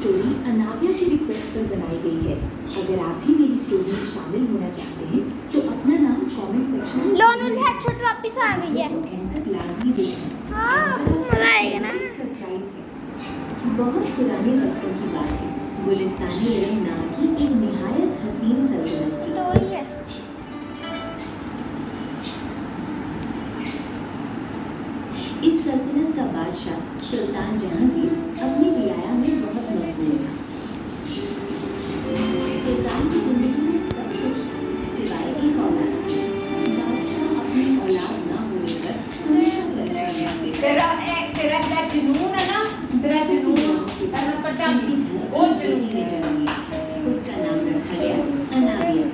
Story अनाव्या की request पर बनाई गई है। अगर आप भी मेरी स्टोरी में शामिल होना चाहते हैं तो अपना नाम कमेंट सेक्शन में लोनुल हेडशॉट वापस आ गई है। एंड तक लाजमी देखें। हाँ, मजा आएगा ना। सरप्राइज है। बहुत पुराने वक्तों की बात है। गुलिस्तानी इरम नाम की एक निहायत हसीन सल्तनत थी। तो ही है। इस सल्तनत का बादशाह सुल्तान जहांगीर अपनी रियाया में बहुत मकबूल था। सुल्तान की जिंदगी में सब कुछ था सिवाय एक औलाद। बादशाह अपनी औलाद ना होने पर हमेशा परेशान रहते थे। तेरा जुनून है ना, तेरा जुनून मैं पटाती वो बेटी ने जन्म लिया। उसका नाम रखा गया अनाविया।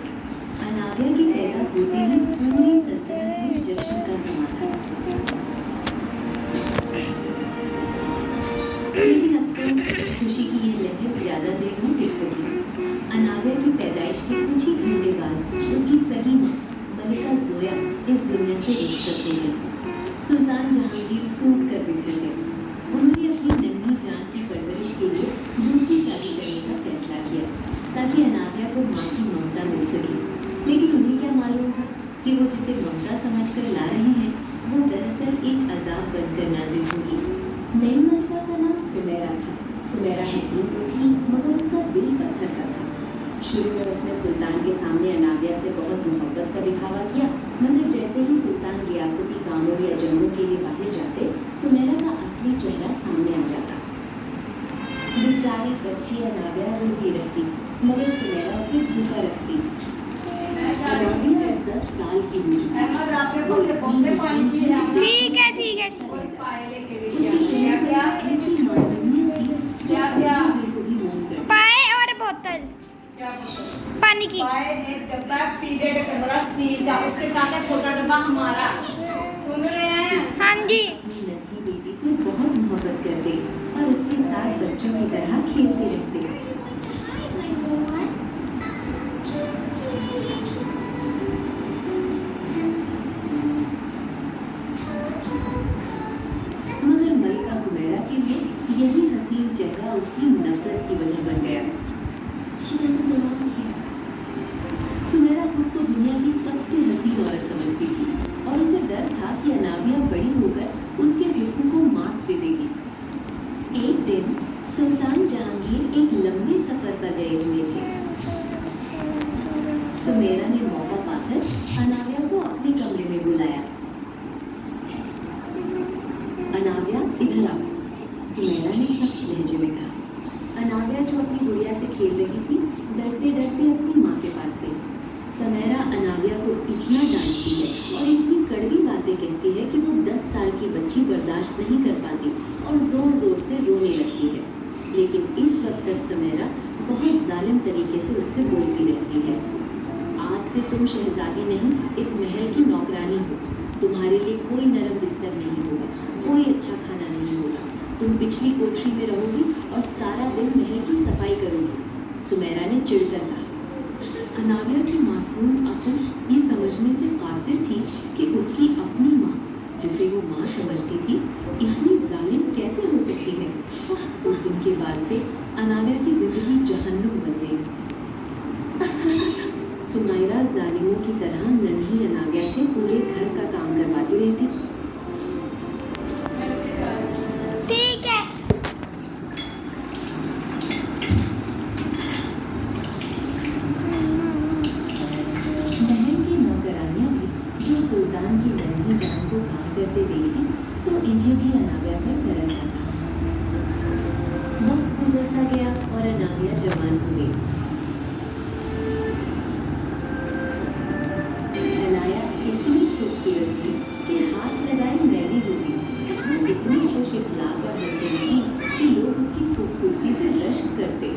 अनाविया की पैदा होते ही पूरी सल्तनत में जश्न का समा था। लेकिन अफसोस खुशी की ये लहर ज्यादा देर नहीं टिक सकी। अनाविया की पैदाइश के कुछ ही घंटे बाद उसकी सगी मां मलिका जोया इस दुनिया से रुखसत हो गई। सुल्तान जहांगीर टूट कर बिखर गए। उन्होंने अपनी नन्ही जान की परवरिश के लिए दूसरी शादी करने का फैसला किया ताकि अनाविया को मां की ममता मिल सके। लेकिन उन्हें क्या मालूम था कि वो जिसे ममता समझकर ला रहे हैं वो दरअसल एक अजाब बनकर नाजिल होगी। नई मलिका का नाम सुमेरा था। सुमेरा हसीन तो थी मगर उसका दिल पत्थर का था। शुरू में उसने सुल्तान के सामने अनाविया से बहुत मोहब्बत का दिखावा किया मगर जैसे ही सुल्तान रियासती कामों या जंगों के लिए बाहर जाते सुमेरा का असली चेहरा सामने आ जाता। बेचारी बच्ची अनाविया रोती रहती मगर सुमेरा उसे धोखा रखती। अनाविया 10 साल की हो चुकी ठीक है, ठीक है। उसकी चेहरे पर ऐसी मासूमियत थी जो दिल को भी मोह करती। पाए और बोतल पानी की। एक डब्बा पीरियड का बड़ा स्टील का, उसके साथ एक छोटा डब्बा हमारा। सुन रहे हैं? हाँ जी। अपनी नन्ही बेटी से बहुत मोहब्बत करते और उसके साथ बच्चों की तरह खेलते रहते। मगर मलिका सुमेरा के लिए यही हसीन चेहरा उसकी नफरत की वजह बन गया। सुमेरा खुद को दुनिया की सबसे हसीन औरत समझती थी और उसे डर था कि अनाविया बड़ी होकर उसके हुस्न को मात दे देगी। एक दिन सुल्तान जहांगीर एक लंबे सफर पर गए हुए थे। सुमेरा ने मौका पाकर अनाविया को अपने कमरे में बुलाया। अनाविया इधर आओ, सुमेरा ने सख्त लहजे में कहा। अनाविया जो अपनी गुड़िया से खेल रही थी डरते डरते अपनी माँ के पास गई। सुमेरा अनाविया को इतना डांटती है और इतनी कड़वी बातें कहती है कि वो 10 साल की बच्ची बर्दाश्त नहीं कर पाती और जोर जोर से रोने लगती है। लेकिन इस वक्त तक सुमेरा बहुत जालिम तरीके से उससे बोलती रहती है। आज से तुम शहजादी नहीं इस महल की नौकरानी हो। तुम्हारे लिए कोई नरम बिस्तर नहीं होगा, कोई अच्छा खाना नहीं होगा। तुम पिछली कोठरी में रहोगी और सारा दिन महल की सफाई करोगी। सुमेरा ने चिढ़कर कहा। अनाविया की मासूम अक्ल ये समझने से कासिर थी कि उसकी अपनी माँ जिसे वो माँ समझती थी इतनी जालिम कैसे हो सकती है। उस दिन के बाद से अनाविया की जिंदगी जहन्नुम बन गई। सुमायरा जालिमों की तरह नन्ही अनाविया से पूरे घर का काम करवाती रहती। ठीक है। महल की नौकरानियां भी जो सुल्तान की नन्ही जान को काम करते देखती तो इन्हें भी अनाविया पर तरस आता। वक्त गुजरता गया और अनाविया जवान हो गई। अनाया इतनी खूबसूरत थी कि हाथ लगाए मैली होती। वो इतनी खुश इखलाक और हसीन थी कि लोग उसकी खूबसूरती से रश्क करते।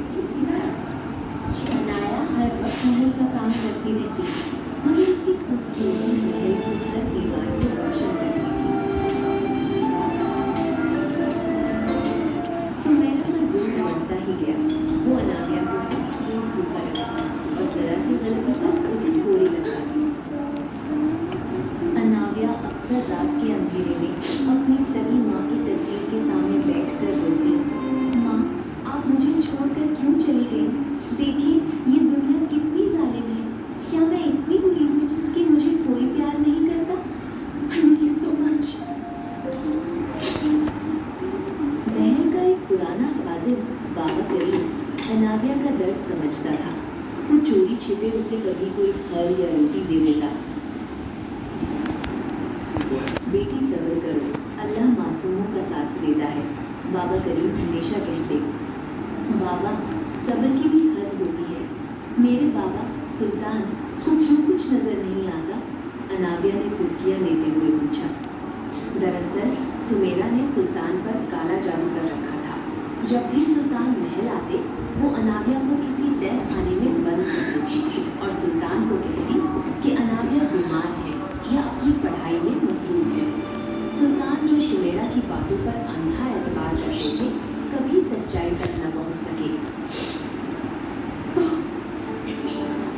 अनाया हर वक्त महल का काम करती रहती मगर उसकी खूबसूरती महल की हर दीवार को रोशन करती थी। सुमेरा का जोर बढ़ता ही गया। वो अनाविया को सब भूखा रखा और जरा सी गलती पर उसे कोड़े लगाती। अनाविया अक्सर रात के अंधेरे खातिर बाबा करीम अनाविया का दर्द समझता था। वो चोरी छिपे उसे कभी कोई फल या रोटी दे देता। बेटी सब्र करो, अल्लाह मासूमों का साथ देता है, बाबा करीम हमेशा कहते। बाबा, सब्र की भी हद होती है। मेरे बाबा सुल्तान को क्यों कुछ नजर नहीं आता? अनाविया ने सिसकियां लेते हुए पूछा। दरअसल सुमेरा ने सुल्तान पर काला जादू कर रखा था। जब भी सुल्तान महल आते, वो अनाविया को किसी तय खाने में बंद कर देती और सुल्तान को कहती कि अनाविया बीमार है या अपनी पढ़ाई में मसरूफ है। सुल्तान जो सुमेरा की बातों पर अंधा एतबार करते थे, कभी सच्चाई तक न पहुंच सके।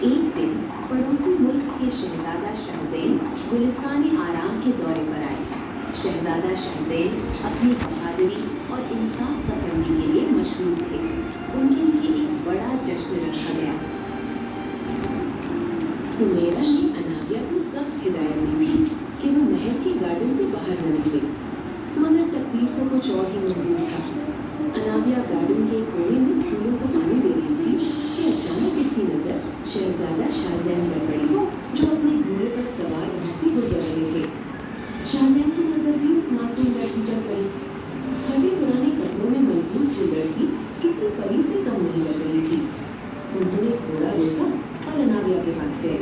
एक दिन पड़ोसी मुल्क के शहजादा शाहज़ैन गुलिस्तान आराम के दौरे पर आए। शहजादा शाहज़ैन अपनी बहादुरी और इंसाफ पसंदी के लिए मशहूर थे। उनके लिए एक बड़ा जश्न रखा गया। सुमेरा ने अनाविया को सख्त हिदायत दी थी कि वो महल के गार्डन से बाहर न निकले, मगर तकदीर को कुछ और ही मंजूर था। अनाविया गार्डन के कोने में फूलों को पानी दे रही थी कि अचानक उसकी नजर शहजादा शाहज़ैन पर पड़ी, जो अपने घोड़े पर सवार वहां से गुजर रहे थे। शाहज़ैन की नजर भी उस मासूम लड़की पर पड़ी। फटे पुराने कपड़ों में मलबूस वो लड़की किसी परी से कम नहीं लग रही थी। उन्होंने घोड़ा रोका और अनाविया के पास गए।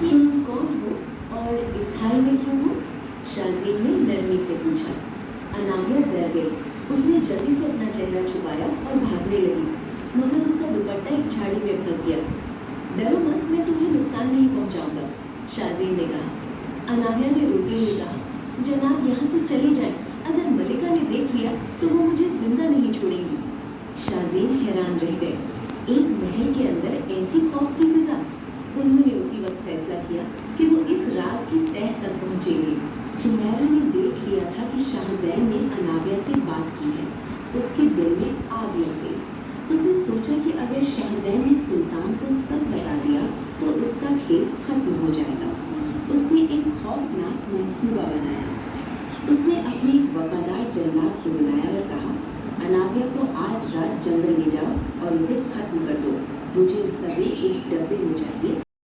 तुम कौन हो और इस हाल में क्यों हो? शाहज़ैन ने नरमी से पूछा। अनाविया डर गई। उसने जल्दी से अपना चेहरा छुपाया और भागने लगी, मगर उसका दुपट्टा एक झाड़ी में फंस गया। डरो मत, मैं तुम्हें नुकसान नहीं पहुंचाऊंगा, शाहज़ैन ने कहा। अनाविया ने रोते हुए कहा, जनाब यहाँ से चले जाएं। अगर मलिका ने देख लिया तो वो मुझे जिंदा नहीं छोड़ेंगी। शाहज़ैन हैरान रह गए। एक महल के अंदर ऐसी खौफ की फिजा। उन्होंने उसी वक्त फैसला किया कि वो इस राज की तह तक पहुंचेंगे। सुमेरा ने देख लिया था कि शाहज़ैन ने अनाविया से बात की है। उसके दिल में आग लग गई। उसने सोचा कि अगर शाहज़ैन ने सुल्तान को सब बता दिया तो उसका खेल खत्म हो जाएगा। उसने एक खौफनाक मंसूबा बनाया। उसने अपने वफादार जल्लाद को बुलाया और कहा, अनाविया को आज रात जंगल ले जाओ और उसे खत्म कर दो। मुझे उसका दिल एक डब्बे में चाहिए